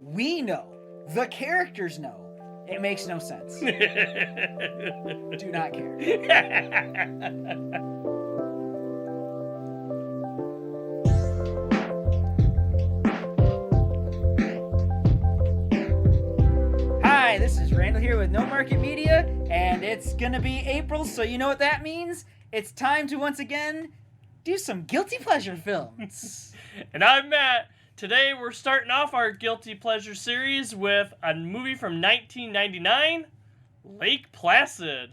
We know. The characters know. It makes no sense. Do not care. Hi, this is Randall here with No Market Media, and it's gonna be April, so you know what that means? It's time to once again do some guilty pleasure films. And I'm Matt. Today we're starting off our guilty pleasure series with a movie from 1999, Lake Placid.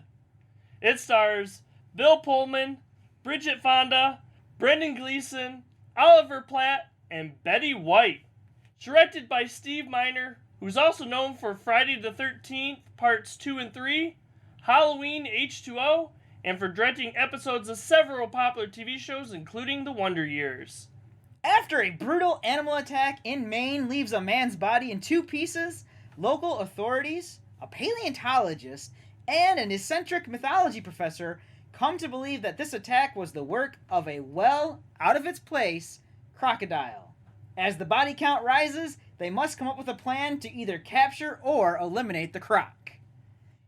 It stars Bill Pullman, Bridget Fonda, Brendan Gleeson, Oliver Platt, and Betty White. Directed by Steve Miner, who's also known for Friday the 13th, Parts 2 and 3, Halloween H2O, and for directing episodes of several popular TV shows, including The Wonder Years. After a brutal animal attack in Maine leaves a man's body in two pieces, local authorities, a paleontologist, and an eccentric mythology professor come to believe that this attack was the work of a out-of-its-place crocodile. As the body count rises, they must come up with a plan to either capture or eliminate the croc.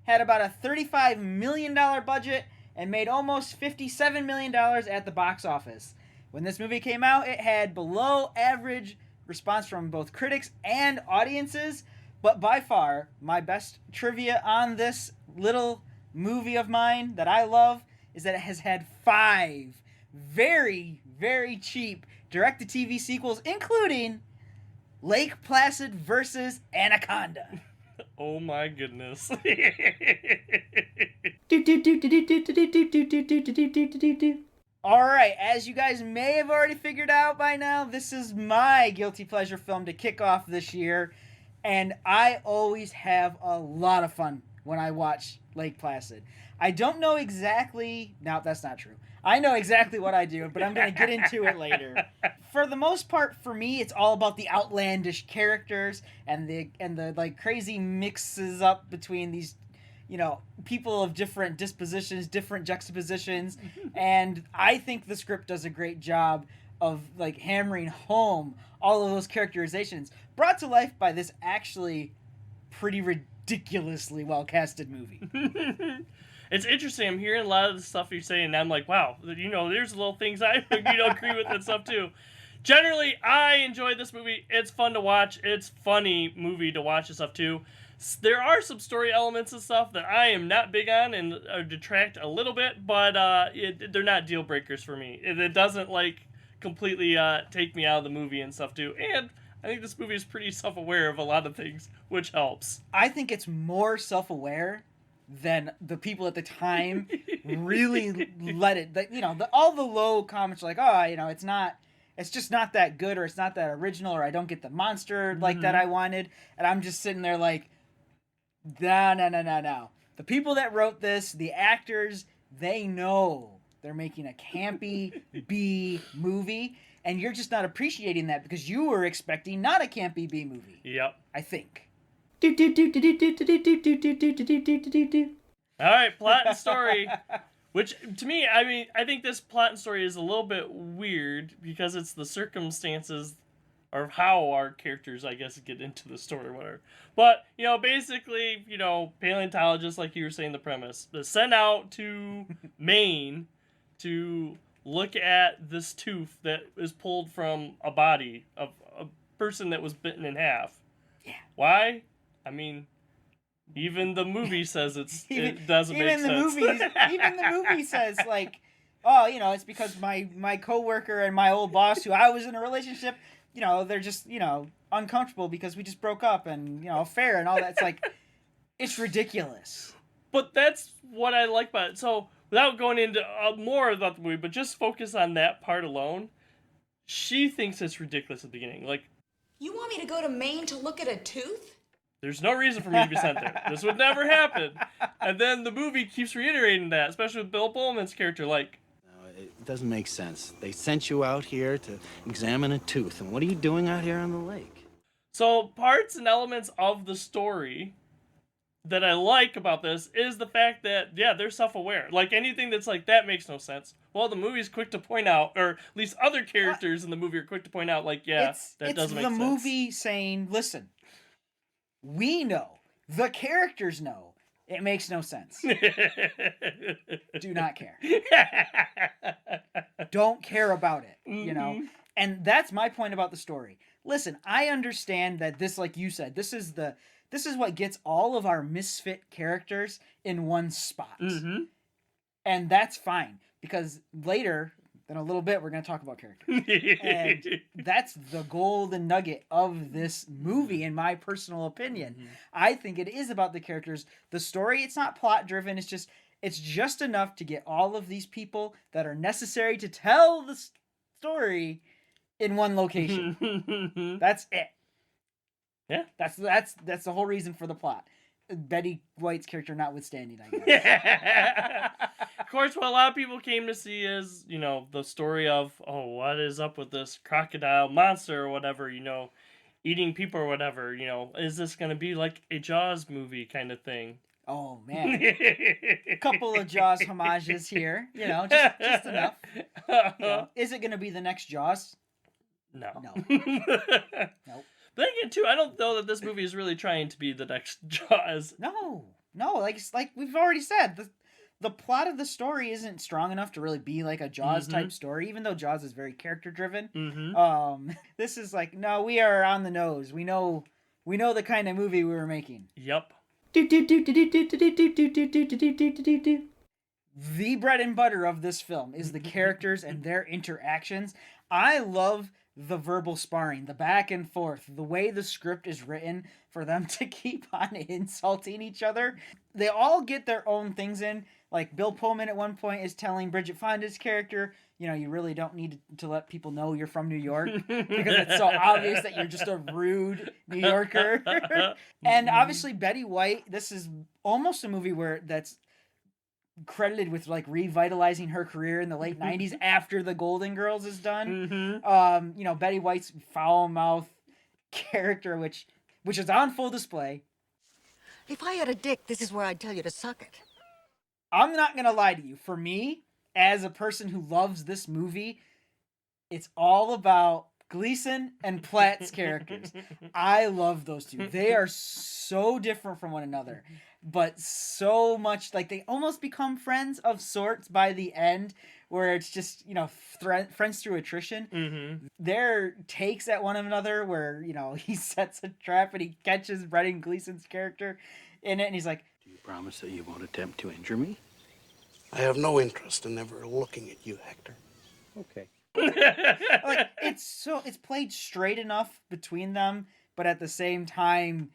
Had about a $35 million budget and made almost $57 million at the box office. When this movie came out, it had below average response from both critics and audiences, but by far, my best trivia on this little movie of mine that I love is that it has had 5 very, very cheap direct-to-TV sequels, including Lake Placid versus Anaconda. Oh my goodness. Alright, as you guys may have already figured out by now, this is my guilty pleasure film to kick off this year, and I always have a lot of fun when I watch Lake Placid. I don't know exactly... No, that's not true. I know exactly what I do, but I'm going to get into it later. For the most part, for me, it's all about the outlandish characters and the like crazy mixes up between these, you know, people of different dispositions, different juxtapositions, and I think the script does a great job of like hammering home all of those characterizations, brought to life by this actually pretty ridiculously well-casted movie. It's interesting. I'm hearing a lot of the stuff you're saying, and I'm like, wow, you know, there's little things I agree with and stuff too. Generally, I enjoy this movie. It's fun to watch. It's funny movie to watch and stuff too. There are some story elements and stuff that I am not big on and detract a little bit, but they're not deal breakers for me. It doesn't like completely take me out of the movie and stuff too. And I think this movie is pretty self-aware of a lot of things, which helps. I think it's more self-aware than the people at the time really let it. All the low comments are like, oh, you know, it's just not that good, or it's not that original, or I don't get the monster like that I wanted. And I'm just sitting there like, no. The people that wrote this, the actors, they know they're making a campy B movie, and you're just not appreciating that because you were expecting not a campy B movie. Yep. I think. All right, plot and story. Which, to me, I mean, I think this plot and story is a little bit weird because it's the circumstances or how our characters, I guess, get into the story or whatever. But, you know, basically, you know, paleontologists, like you were saying, the premise, they're sent out to Maine to look at this tooth that is pulled from a body of a person that was bitten in half. Yeah. Why? I mean, even the movie says it doesn't make sense. Even the movie says, like, oh, you know, it's because my coworker and my old boss, who I was in a relationship, you know, they're just, you know, uncomfortable because we just broke up and, you know, affair and all that. It's like, it's ridiculous. But that's what I like about it. So, without going into more about the movie, but just focus on that part alone, she thinks it's ridiculous at the beginning. Like, you want me to go to Maine to look at a tooth? There's no reason for me to be sent there. This would never happen. And then the movie keeps reiterating that, especially with Bill Pullman's character. Like, no, it doesn't make sense. They sent you out here to examine a tooth, and what are you doing out here on the lake? So parts and elements of the story that I like about this is the fact that, yeah, they're self-aware. Like, anything that's like, that makes no sense. Well, the movie's quick to point out, or at least other characters in the movie are quick to point out, like, yeah, that doesn't make sense. It's the movie saying, listen, We know. The characters know. It makes no sense. Do not care. Don't care about it, you know? Mhm. And that's my point about the story. Listen, I understand that this, like you said, this is what gets all of our misfit characters in one spot. Mhm. And that's fine, because later, in a little bit, we're going to talk about characters. And that's the golden nugget of this movie, in my personal opinion. Mhm. I think it is about the characters. The story, it's not plot driven. It's just enough to get all of these people that are necessary to tell the story in one location. That's it. Yeah. That's the whole reason for the plot. Betty White's character notwithstanding, I guess. Of course, what a lot of people came to see is, the story of, what is up with this crocodile monster or whatever, eating people or whatever, is this going to be like a Jaws movie kind of thing? Oh, man. A couple of Jaws homages here, just enough. Is it going to be the next Jaws? No. Nope. But again, too, I don't know that this movie is really trying to be the next Jaws. No, like we've already said, the plot of the story isn't strong enough to really be like a Jaws type story, even though Jaws is very character driven. Mm-hmm. This is like, no, we are on the nose. We know the kind of movie we were making. Yep. The bread and butter of this film is the characters and their interactions. I love the verbal sparring, the back and forth, the way the script is written for them to keep on insulting each other. They all get their own things in. Like Bill Pullman at one point is telling Bridget Fonda's character, you really don't need to let people know you're from New York because it's so obvious that you're just a rude New Yorker. And obviously Betty White, this is almost a movie that's credited with like revitalizing her career in the late 90s after the Golden Girls is done. Betty White's foul mouth character, which is on full display. If I had a dick, this is where I'd tell you to suck it. I'm not gonna lie to you. For me, as a person who loves this movie, it's all about Gleason and Platt's characters. I love those two. They are so different from one another, but so much like they almost become friends of sorts by the end, where it's just, friends through attrition. Mm-hmm. Their takes at one another where, he sets a trap and he catches Brendan Gleason's character in it, and he's like, Do you promise that you won't attempt to injure me? I have no interest in ever looking at you, Hector. Okay. like it's played straight enough between them, but at the same time,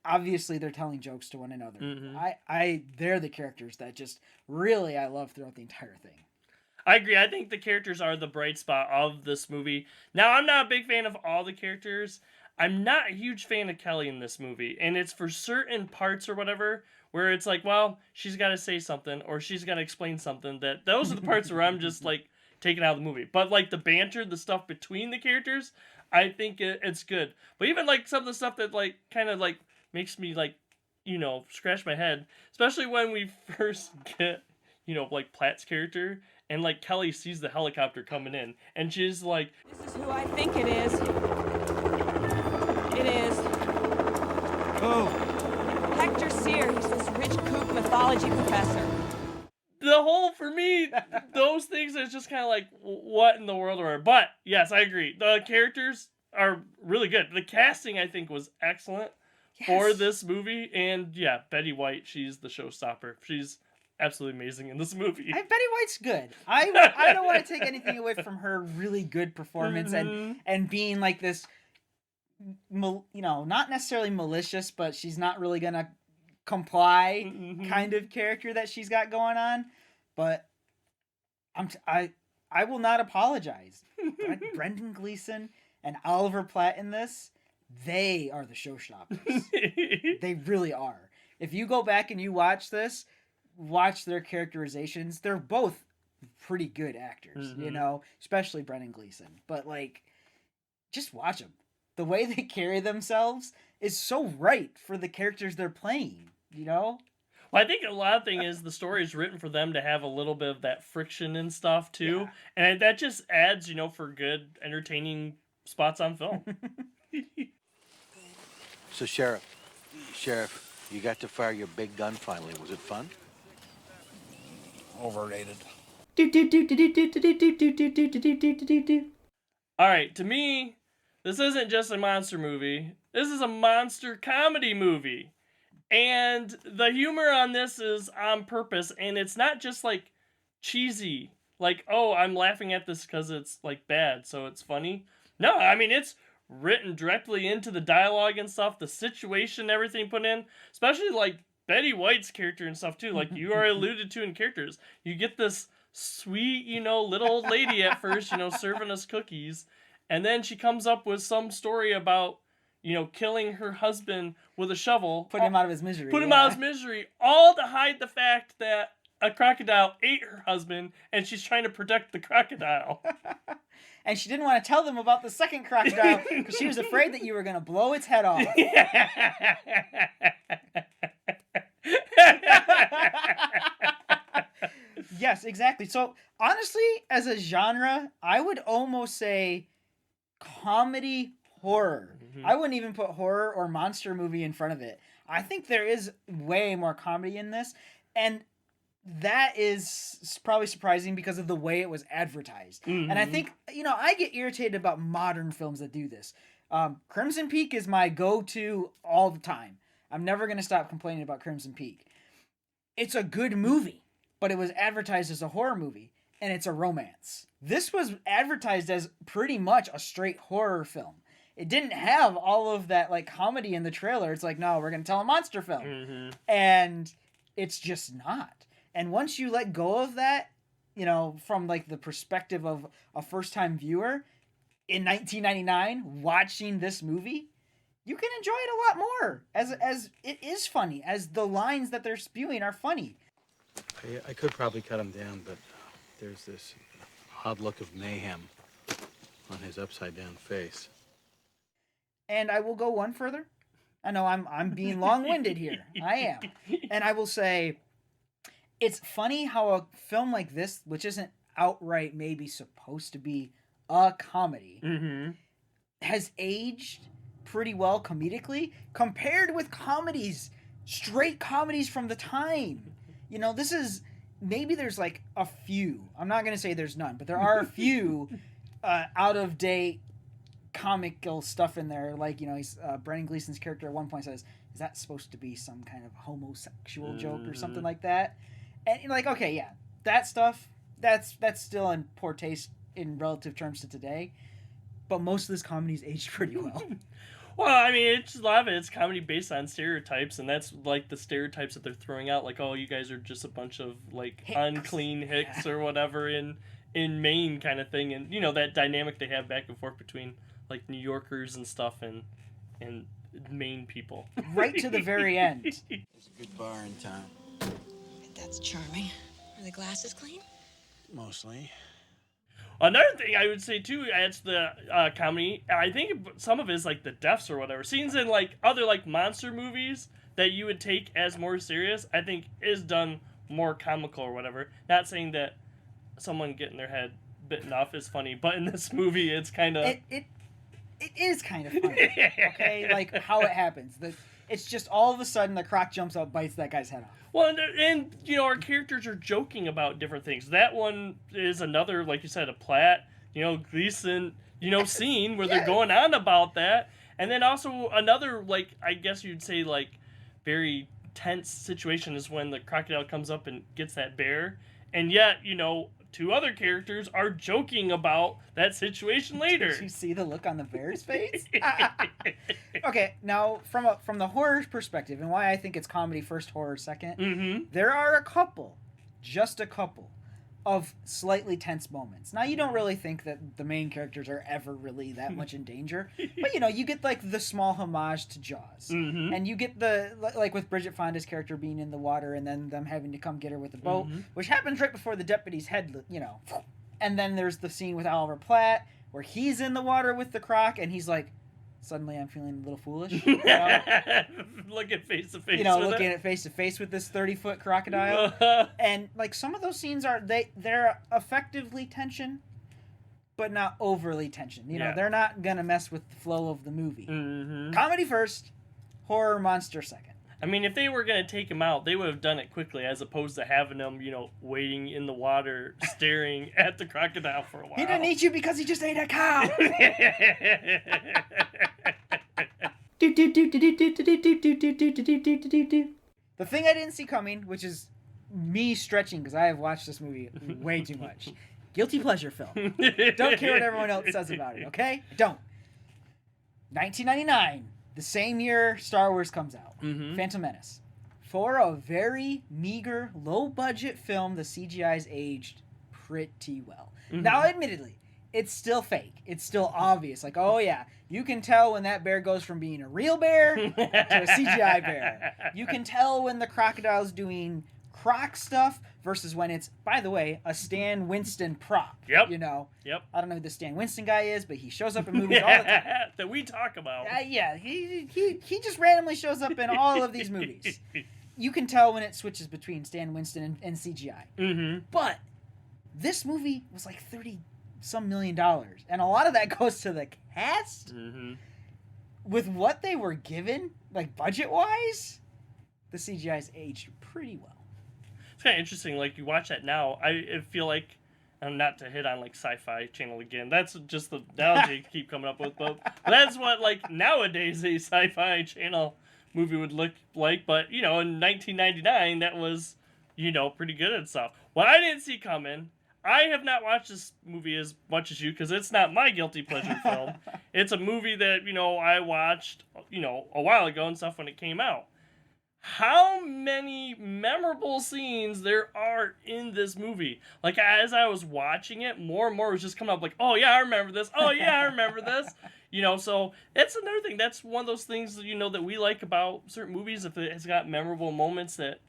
obviously they're telling jokes to one another. Mm-hmm. They're the characters that just really I love throughout the entire thing. I agree. I think the characters are the bright spot of this movie. Now, I'm not a big fan of all the characters. I'm not a huge fan of Kelly in this movie, and it's for certain parts or whatever where it's like, well, she's got to say something or she's got to explain something. Those are the parts where I'm just like taken out of the movie. But like the banter, the stuff between the characters, I think it's good. But even like some of the stuff that like kind of like makes me like, scratch my head, especially when we first get, like Platt's character and like Kelly sees the helicopter coming in and she's like, This is who I think it is. It is. Oh. Hector Sear. He's this rich kook mythology professor. the whole, for me, those things is just kind of like, what in the world are? But yes, I agree. The characters are really good. The casting, I think, was excellent for this movie. And yeah, Betty White, she's the showstopper. She's absolutely amazing in this movie. Betty White's good. I don't want to take anything away from her really good performance and being like this, not necessarily malicious, but she's not really gonna comply kind of character that she's got going on. But I will not apologize. Brendan Gleeson and Oliver Platt in this, they are the showstoppers. They really are. If you go back and you watch this, watch their characterizations, they're both pretty good actors, especially Brendan Gleeson. But like, just watch them. The way they carry themselves is so right for the characters they're playing, Well, I think a lot of thing is the story is written for them to have a little bit of that friction and stuff too. Yeah. And that just adds, for good, entertaining spots on film. So, Sheriff, Sheriff, you got to fire your big gun finally. Was it fun? Overrated. All right, to me, this isn't just a monster movie. This is a monster comedy movie. And the humor on this is on purpose, and it's not just like cheesy, like, oh, I'm laughing at this because it's like bad, so it's funny. No, I mean, it's written directly into the dialogue and stuff, the situation, everything put in, especially like Betty White's character and stuff too, like you are alluded to in characters. You get this sweet, little old lady at first, serving us cookies, and then she comes up with some story about, killing her husband with a shovel. Put him out of his misery. Put him out of his misery, all to hide the fact that a crocodile ate her husband, and she's trying to protect the crocodile. And she didn't want to tell them about the second crocodile because she was afraid that you were going to blow its head off. Yes, exactly. So, honestly, as a genre, I would almost say comedy horror. Mm-hmm. I wouldn't even put horror or monster movie in front of it. I think there is way more comedy in this, and that is probably surprising because of the way it was advertised. Mm-hmm. And I think, I get irritated about modern films that do this. Crimson Peak is my go-to all the time. I'm never going to stop complaining about Crimson Peak. It's a good movie, but it was advertised as a horror movie, and it's a romance. This was advertised as pretty much a straight horror film. It didn't have all of that like comedy in the trailer. It's like, no, we're going to tell a monster film. Mm-hmm. And it's just not. And once you let go of that, from like the perspective of a first-time viewer in 1999 watching this movie, you can enjoy it a lot more as it is funny, as the lines that they're spewing are funny. I could probably cut him down, but there's this odd look of mayhem on his upside-down face. And I will go one further. I know I'm being long-winded here. I am. And I will say, it's funny how a film like this, which isn't outright maybe supposed to be a comedy, Mm-hmm. has aged pretty well comedically compared with comedies, straight comedies from the time. This is, maybe there's like a few, I'm not going to say there's none, but there are a few out-of-date comical stuff in there. Like, he's Brendan Gleeson's character at one point says, is that supposed to be some kind of homosexual joke or something like that? And you're like, okay, yeah, that stuff, that's still in poor taste in relative terms to today. But most of this comedy's aged pretty well. Well, I mean, it's a lot of it's comedy based on stereotypes, and that's like the stereotypes that they're throwing out, like, oh, you guys are just a bunch of like Hicks. unclean hicks or whatever in Maine kind of thing, and that dynamic they have back and forth between like New Yorkers and stuff and Maine people. Right to the very end. There's a good bar in town. That's charming. Are the glasses clean? Mostly. Another thing I would say too adds the comedy. I think some of it is like the deaths or whatever. Scenes in like other like monster movies that you would take as more serious, I think is done more comical or whatever. Not saying that someone getting their head bitten off is funny, but in this movie it's kind of It is kind of funny. Okay, like how it happens. It's just all of a sudden the croc jumps up, bites that guy's head off. Well, and our characters are joking about different things. That one is another, like you said, a Platt, Gleason, scene where they're going on about that. And then also another, like, I guess you'd say, like, very tense situation is when the crocodile comes up and gets that bear. And yet, two other characters are joking about that situation later. Did you see the look on the bear's face? Okay, now from the horror perspective, and why I think it's comedy first, horror second, Mm-hmm. there are just a couple of slightly tense moments. Now, you don't really think that the main characters are ever really that much in danger, but you get like the small homage to Jaws, Mm-hmm. and you get the like with Bridget Fonda's character being in the water and then them having to come get her with the boat, Mm-hmm. which happens right before the deputy's head, and then there's the scene with Oliver Platt where he's in the water with the croc and he's like, suddenly I'm feeling a little foolish, Looking face to face. looking at face to face with this 30-foot crocodile. And like some of those scenes they're effectively tension, but not overly tension. Yeah. They're not gonna mess with the flow of the movie. Mm-hmm. Comedy first, horror monster second. I mean, if they were going to take him out, they would have done it quickly as opposed to having him, waiting in the water, staring at the crocodile for a while. He didn't eat you because he just ate a cow. The thing I didn't see coming, which is me stretching because I have watched this movie way too much. Guilty pleasure film. Don't care what everyone else says about it, okay? Don't. 1999, the same year Star Wars comes out. Mm-hmm. Phantom Menace. For a very meager, low-budget film, the CGI's aged pretty well. Mm-hmm. Now, admittedly, it's still fake. It's still obvious. Like, oh yeah, you can tell when that bear goes from being a real bear to a CGI bear. You can tell when the crocodile's doing croc stuff versus when it's, by the way, a Stan Winston prop. Yep. Yep. I don't know who the Stan Winston guy is, but he shows up in movies all the time. That we talk about. Yeah, he just randomly shows up in all of these movies. You can tell when it switches between Stan Winston and CGI. Mm-hmm. But this movie was like $30-some million, and a lot of that goes to the cast. Mm-hmm. With what they were given, like budget-wise, the CGI's aged pretty well. It's kind of interesting. Like, you watch that now, I feel like, not to hit on like Sci-Fi Channel again. That's just the analogy I keep coming up with. But that's what like nowadays a Sci-Fi Channel movie would look like. But in 1999, that was pretty good and stuff. What I didn't see coming. I have not watched this movie as much as you because it's not my guilty pleasure film. It's a movie that I watched a while ago and stuff when it came out. How many memorable scenes there are in this movie. Like, as I was watching it, more and more was just coming up like, oh yeah, I remember this. Oh yeah, I remember this. So it's another thing. That's one of those things, that we like about certain movies. If it has got memorable moments that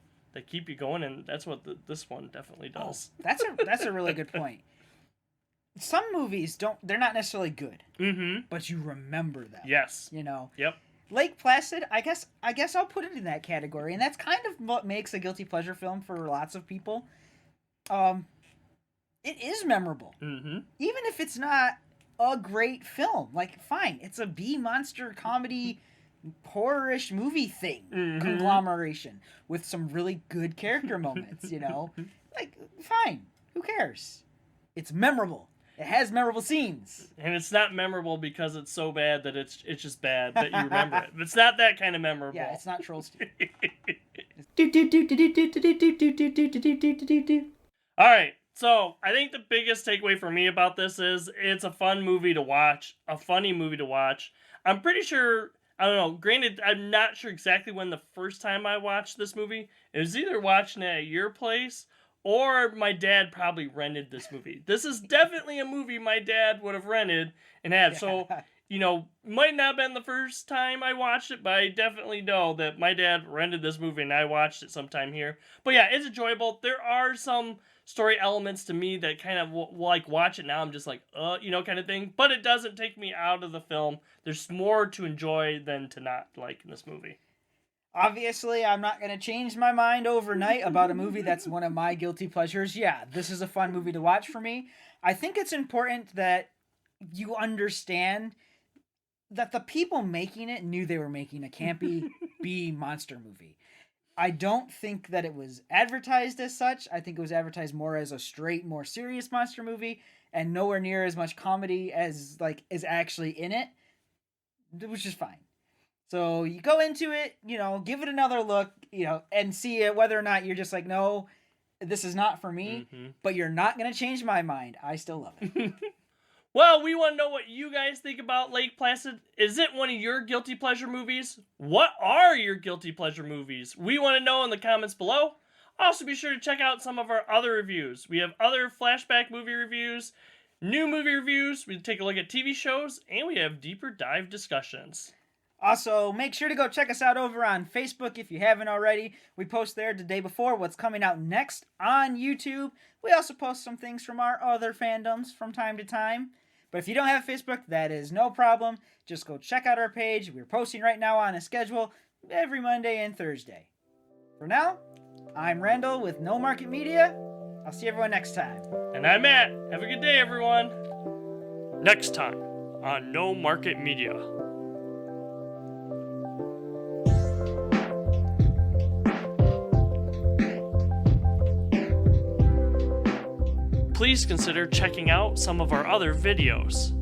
keep you going, and that's what this one definitely does. Oh, that's a really good point. Some movies they're not necessarily good, but you remember them. Yes. Yep. Lake Placid, I guess I'll put it in that category, and that's kind of what makes a guilty pleasure film for lots of people. It is memorable, even if it's not a great film. Like, fine, it's a B monster comedy, horror-ish movie thing conglomeration with some really good character moments. Like, fine, who cares? It's memorable. It has memorable scenes. And it's not memorable because it's so bad that it's just bad that you remember it. It's not that kind of memorable. Yeah, it's not Trolls 2. Alright, so I think the biggest takeaway for me about this is it's a fun movie to watch. A funny movie to watch. I'm pretty sure, I don't know, granted, I'm not sure exactly when the first time I watched this movie. It was either watching it at your place or my dad probably rented this movie. This is definitely a movie my dad would have rented and had. Yeah. So, might not have been the first time I watched it, but I definitely know that my dad rented this movie and I watched it sometime here. But yeah, it's enjoyable. There are some story elements to me that kind of like watch it now. I'm just like, kind of thing. But it doesn't take me out of the film. There's more to enjoy than to not like in this movie. Obviously, I'm not going to change my mind overnight about a movie that's one of my guilty pleasures. Yeah, this is a fun movie to watch for me. I think it's important that you understand that the people making it knew they were making a campy B monster movie. I don't think that it was advertised as such. I think it was advertised more as a straight, more serious monster movie and nowhere near as much comedy as is actually in it, which is fine. So you go into it, give it another look, and see whether or not you're just like, no, this is not for me, but you're not going to change my mind. I still love it. Well, we want to know what you guys think about Lake Placid. Is it one of your guilty pleasure movies? What are your guilty pleasure movies? We want to know in the comments below. Also, be sure to check out some of our other reviews. We have other flashback movie reviews, new movie reviews, we take a look at TV shows, and we have deeper dive discussions. Also, make sure to go check us out over on Facebook if you haven't already. We post there the day before what's coming out next on YouTube. We also post some things from our other fandoms from time to time. But if you don't have Facebook, that is no problem. Just go check out our page. We're posting right now on a schedule every Monday and Thursday. For now, I'm Randall with No Market Media. I'll see everyone next time. And I'm Matt. Have a good day, everyone. Next time on No Market Media. please consider checking out some of our other videos.